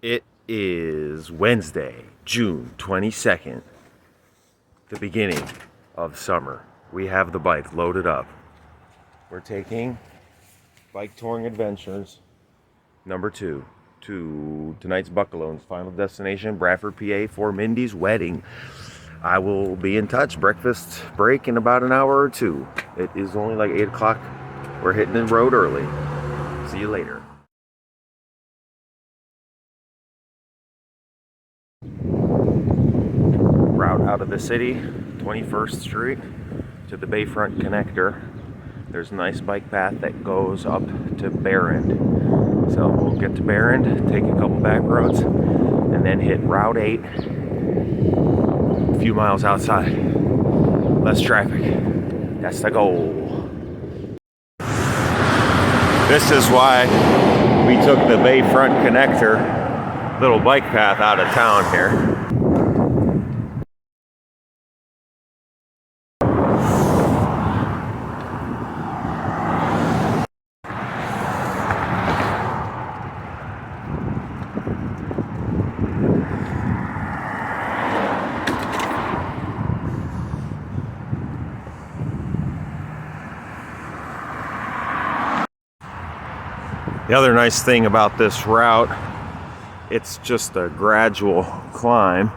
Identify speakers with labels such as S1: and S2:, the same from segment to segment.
S1: It is Wednesday, June 22nd, the beginning of summer. We have the bike loaded up. We're taking Bike Touring Adventures number 2 to tonight's Buckalone's final destination, Bradford, PA, for Mindy's wedding. I will be in touch. Breakfast break in about an hour or two. It is only like 8 o'clock. We're hitting the road early. See you later. Route out of the city, 21st Street to the Bayfront Connector. There's a nice bike path that goes up to Barron. So we'll get to Barron, take a couple back roads, and then hit Route 8 a few miles outside. Less traffic. That's the goal. This is why we took the Bayfront Connector little bike path out of town here. The other nice thing about this route, it's just a gradual climb,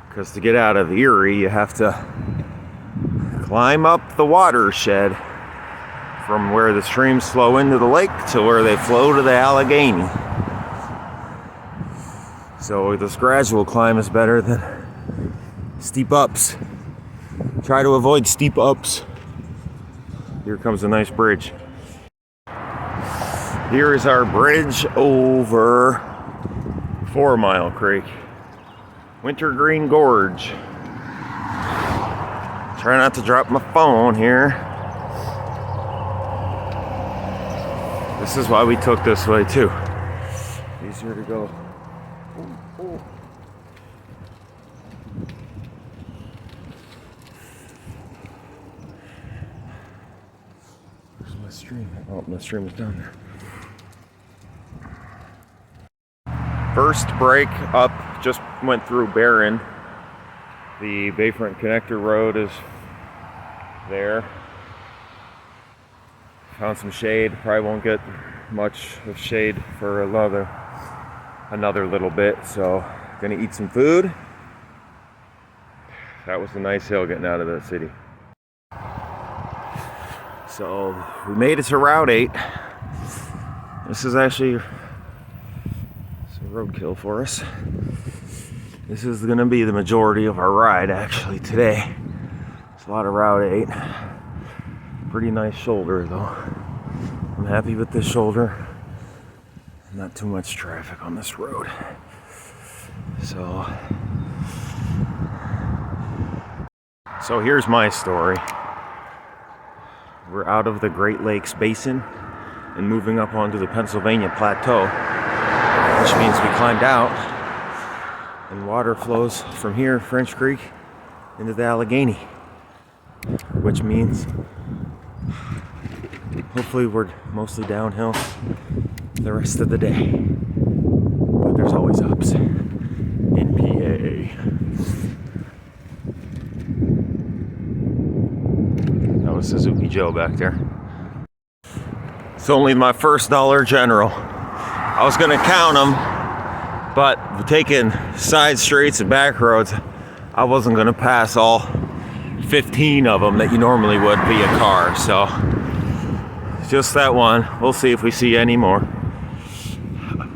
S1: because to get out of Erie, you have to climb up the watershed from where the streams flow into the lake to where they flow to the Allegheny. So this gradual climb is better than steep ups. Try to avoid steep ups. Here comes a nice bridge. Here is our bridge over 4 Mile Creek. Wintergreen Gorge. Try not to drop my phone here. This is why we took this way too. Easier to go. Where's my stream? Oh, my stream is down there. First break up, just went through Barron. The Bayfront Connector Road is there. Found some shade. Probably won't get much of shade for another little bit. So, gonna eat some food. That was a nice hill getting out of the city. So we made it to Route 8. This is actually roadkill for us. This is going to be the majority of our ride actually today. It's a lot of Route 8. Pretty nice shoulder though. I'm happy with this shoulder. Not too much traffic on this road. So here's my story. We're out of the Great Lakes Basin and moving up onto the Pennsylvania Plateau, which means we climbed out and water flows from here, French Creek, into the Allegheny, which means hopefully we're mostly downhill the rest of the day. But there's always ups in PA. That was Suzuki Joe back there. It's only my first Dollar General. I was gonna count them, but taking side streets and back roads, I wasn't gonna pass all 15 of them that you normally would via car. So just that one. We'll see if we see any more.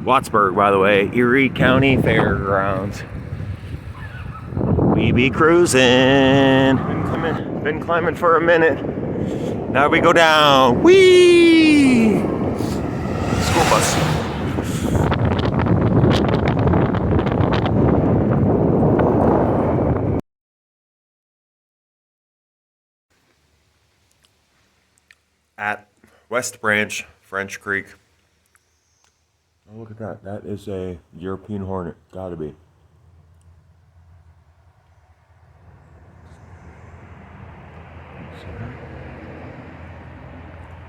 S1: Wattsburg, by the way, Erie County Fairgrounds. We be cruising. Been climbing for a minute. Now we go down. Whee! School bus. At West Branch, French Creek. Oh, look at that. That is a European Hornet. Gotta be. See that? I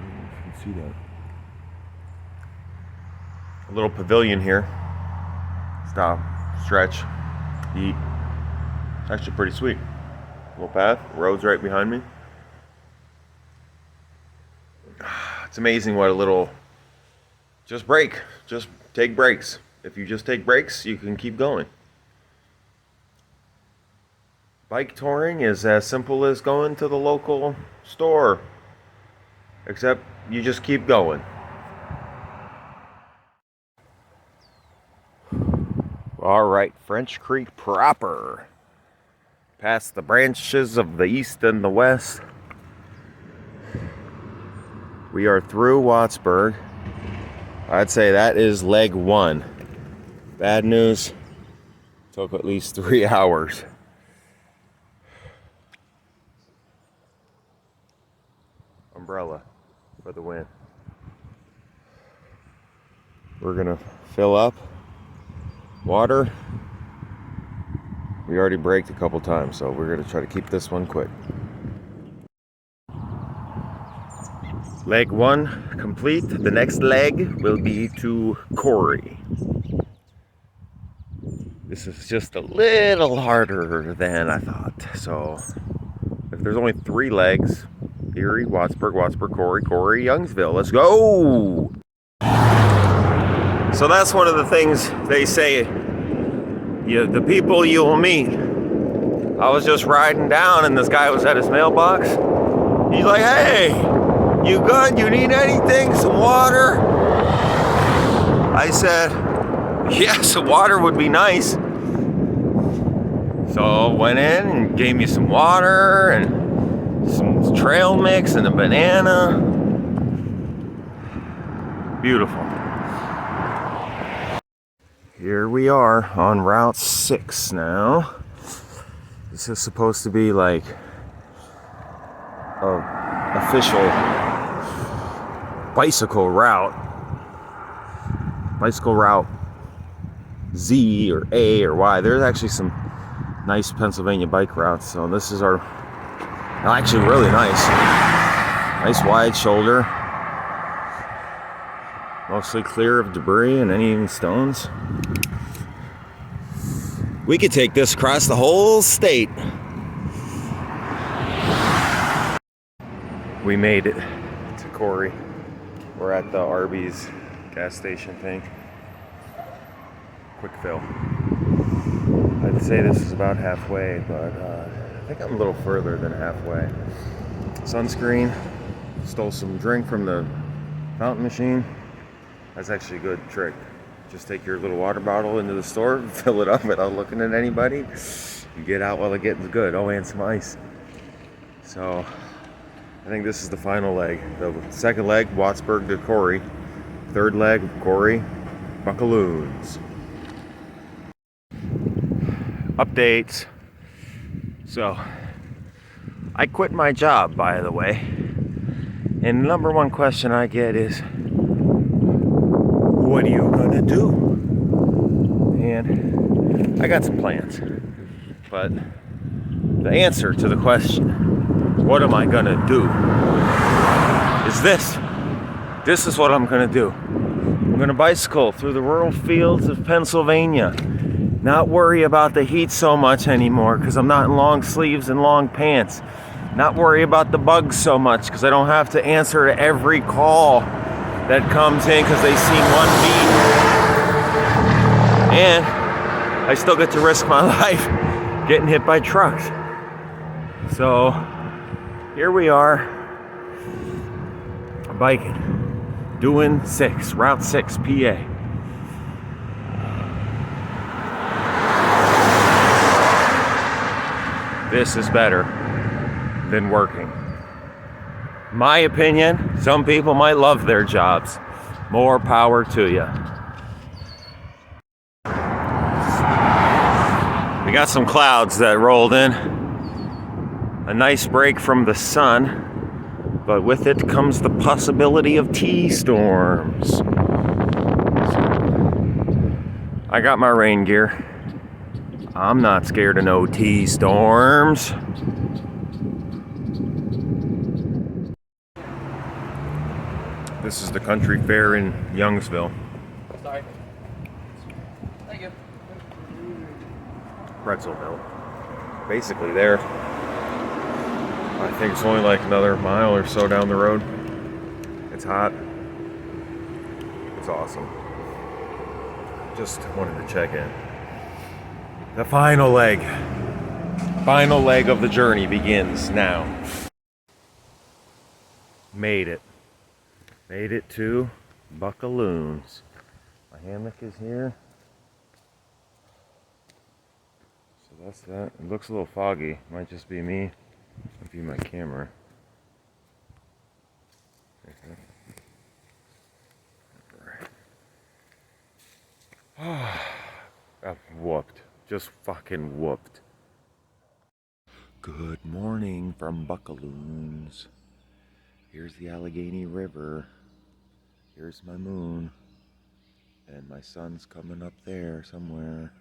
S1: don't know if you can see that. A little pavilion here. stop, stretch, eat. Actually pretty sweet. Little path, road's right behind me. It's amazing what a little, just take breaks. If you just take breaks, you can keep going. Bike touring is as simple as going to the local store, except you just keep going. All right, French Creek proper. Past the branches of the east and the west. We are through Wattsburg. I'd say that is leg 1. Bad news, took at least 3 hours. Umbrella for the win. We're gonna fill up water. We already braked a couple times, so we're gonna try to keep this one quick. Leg 1 complete. The next leg will be to Corey. This is just a little harder than I thought. So if there's only 3 legs, ERI, Wattsburg, Corey, Youngsville. Let's go! So that's one of the things they say, the people you will meet. I was just riding down and this guy was at his mailbox. He's like, hey, you good? You need anything? Some water? I said, yeah, some water would be nice. So went in and gave me some water and some trail mix and a banana. Beautiful. Here we are on Route 6 now. This is supposed to be like a official bicycle route. Bicycle route Z or A or Y. There's actually some nice Pennsylvania bike routes. So this is our, actually really nice. Nice wide shoulder. Mostly clear of debris and any stones. We could take this across the whole state. We made it to Corey. We're at the Arby's gas station thing. Quick fill. I'd say this is about halfway, but I think I'm a little further than halfway. Sunscreen. Stole some drink from the fountain machine. That's actually a good trick. Just take your little water bottle into the store, fill it up without looking at anybody. You get out while it gets good. Oh, and some ice. So, I think this is the final leg. The second leg, Wattsburg to Corey. Third leg, Corey, Buckaloons. Updates. So, I quit my job, by the way. And the number one question I get is, what are you gonna do? And I got some plans, but the answer to the question, what am I gonna do, is this. This is what I'm gonna do. I'm gonna bicycle through the rural fields of Pennsylvania. Not worry about the heat so much anymore because I'm not in long sleeves and long pants. Not worry about the bugs so much because I don't have to answer to every call that comes in because they seen one beat. And I still get to risk my life getting hit by trucks. So here we are, biking, doing Route 6, PA. This is better than working. My opinion, some people might love their jobs. More power to you. We got some clouds that rolled in. A nice break from the sun, but with it comes the possibility of T-storms. I got my rain gear. I'm not scared of no T-storms. This is the country fair in Youngsville.
S2: Sorry. Thank you.
S1: pretzel mill. Basically there. I think it's only like another mile or so down the road. It's hot. It's awesome. Just wanted to check in. The final leg of the journey begins now. Made it to Buckaloons. My hammock is here. So that's that. It looks a little foggy. Might just be me. Might be my camera. I've whooped. Just fucking whooped. Good morning from Buckaloons. Here's the Allegheny River. Here's my moon. And my sun's coming up there somewhere.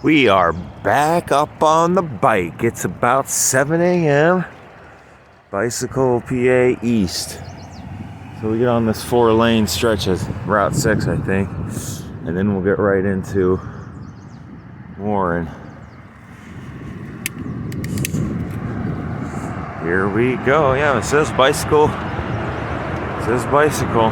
S1: We are back up on the bike. It's about 7 a.m. Bicycle PA East. So we get on this 4-lane stretch of Route 6, I think. And then we'll get right into Warren. Here we go. Yeah, it says bicycle. It says bicycle.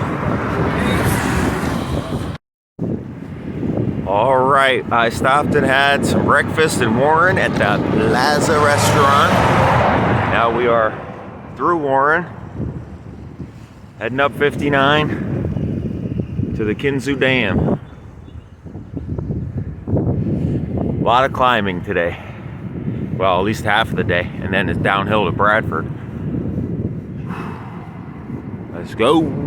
S1: All right, I stopped and had some breakfast in Warren at the Plaza restaurant. Now we are through Warren, heading up 59 to the Kinzu Dam. A lot of climbing today. Well, at least half of the day, and then it's downhill to Bradford. Let's go.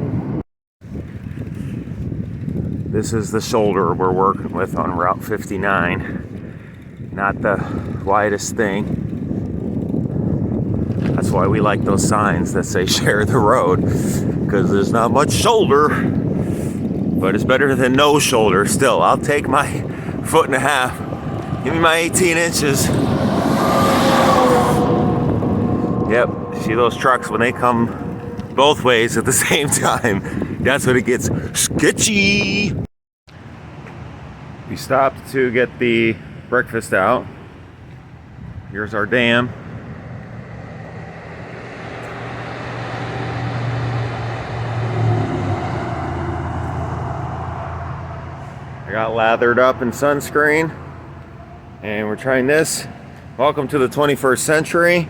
S1: This is the shoulder we're working with on Route 59. Not the widest thing. That's why we like those signs that say share the road, because there's not much shoulder, but it's better than no shoulder. Still, I'll take my 1.5 feet. Give me my 18 inches. Yep, see those trucks when they come both ways at the same time. That's when it gets sketchy. We stopped to get the breakfast out. Here's our dam. I got lathered up in sunscreen. And we're trying this. Welcome to the 21st century.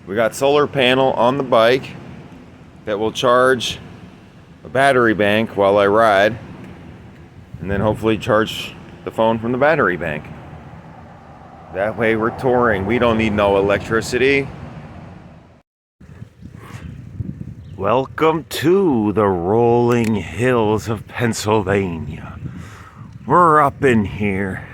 S1: We got solar panel on the bike that will charge a battery bank while I ride, and then hopefully charge the phone from the battery bank. That way we're touring. We don't need no electricity. Welcome to the rolling hills of Pennsylvania. We're up in here.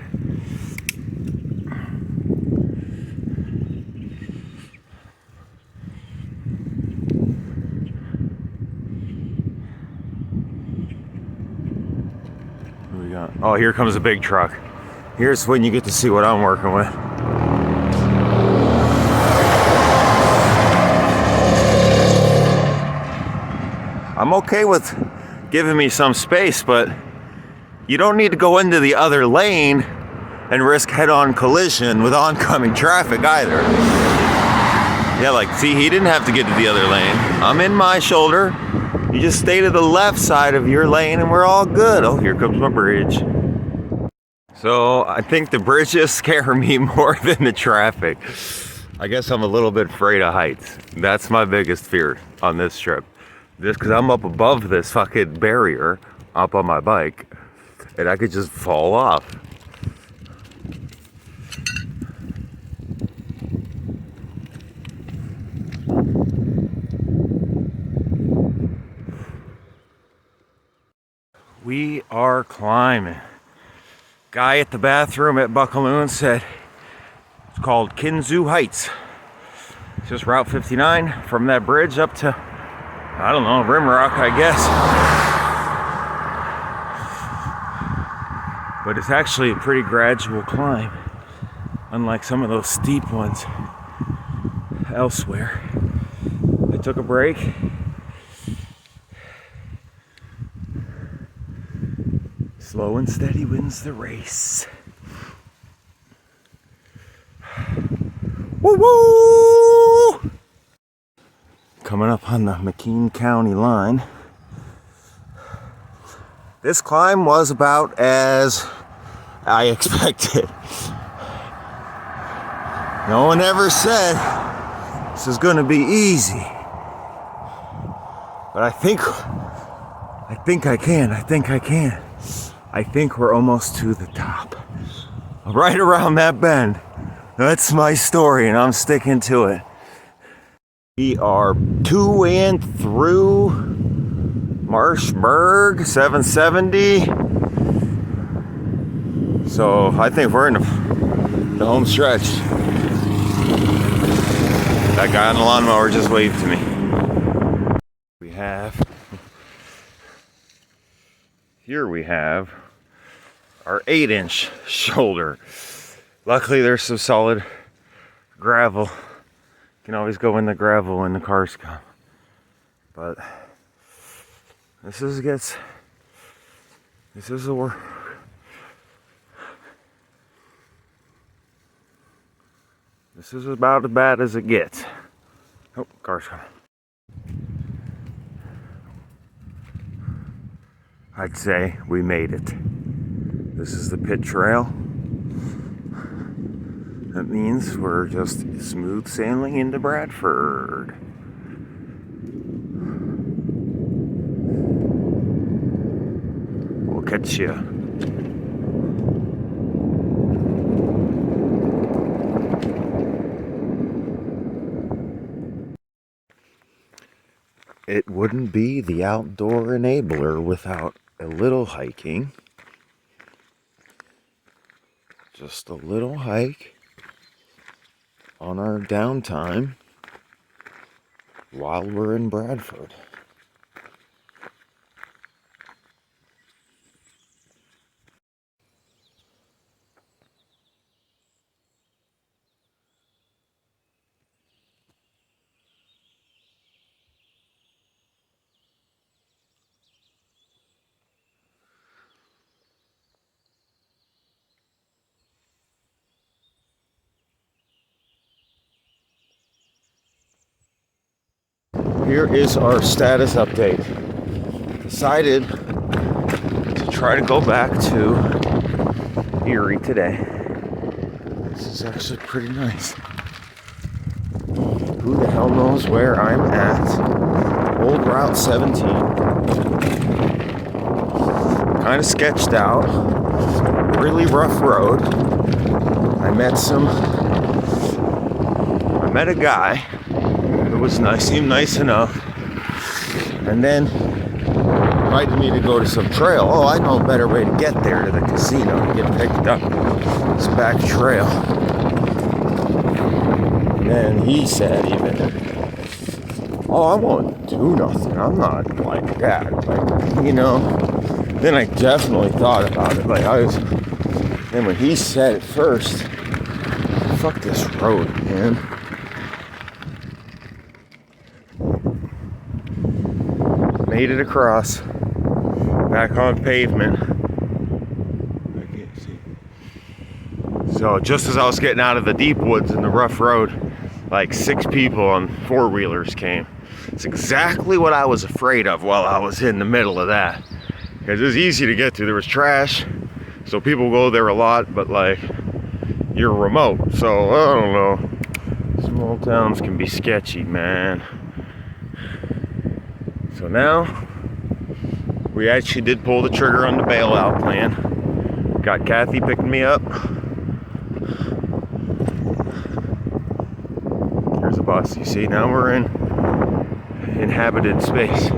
S1: Oh, here comes a big truck. Here's when you get to see what I'm working with. I'm okay with giving me some space, but you don't need to go into the other lane and risk head-on collision with oncoming traffic either. Yeah, like, see, he didn't have to get to the other lane. I'm in my shoulder. You just stay to the left side of your lane and we're all good. Oh, here comes my bridge. So I think the bridges scare me more than the traffic. I guess I'm a little bit afraid of heights. That's my biggest fear on this trip. Just because I'm up above this fucking barrier up on my bike and I could just fall off. We are climbing. Guy at the bathroom at Buckaloon said it's called Kinzu Heights. It's just Route 59 from that bridge up to, I don't know, Rimrock, I guess. But it's actually a pretty gradual climb. unlike some of those steep ones elsewhere. I took a break. Slow and steady wins the race. Woo woo! Coming up on the McKean County line. This climb was about as I expected. No one ever said this is going to be easy. But I think I can. I think we're almost to the top. Right around that bend. That's my story and I'm sticking to it. We are to and through Marshburg 770. So I think we're in the home stretch. That guy on the lawnmower just waved to me. Here we have our 8-inch shoulder. Luckily there's some solid gravel. You can always go in the gravel when the cars come. But this is the work. This is about as bad as it gets. Oh, car's coming. I'd say we made it. This is the pit trail. That means we're just smooth sailing into Bradford. We'll catch you. It wouldn't be the outdoor enabler without a little hiking. Just a little hike on our downtime while we're in Bradford. Here is our status update. Decided to try to go back to ERI today. This is actually pretty nice. Who the hell knows where I'm at? Old Route 17. Kind of sketched out. Really rough road. I met a guy. It was nice, seemed nice enough, and then invited me to go to some trail. Oh, I know a better way to get there to the casino to get picked up. This back trail. And then he said even, oh, I won't do nothing. I'm not like that. Like, you know. Then I definitely thought about it. Then when he said it first, fuck this road, man. Made it across, back on pavement. I can't see. So just as I was getting out of the deep woods in the rough road, like 6 people on 4-wheelers came. It's exactly what I was afraid of while I was in the middle of that. Because it was easy to get to. There was trash, so people go there a lot, but like, you're remote. So, I don't know. Small towns can be sketchy, man. So now, we actually did pull the trigger on the bailout plan. Got Kathy picking me up. Here's a bus. You see, now we're in inhabited space.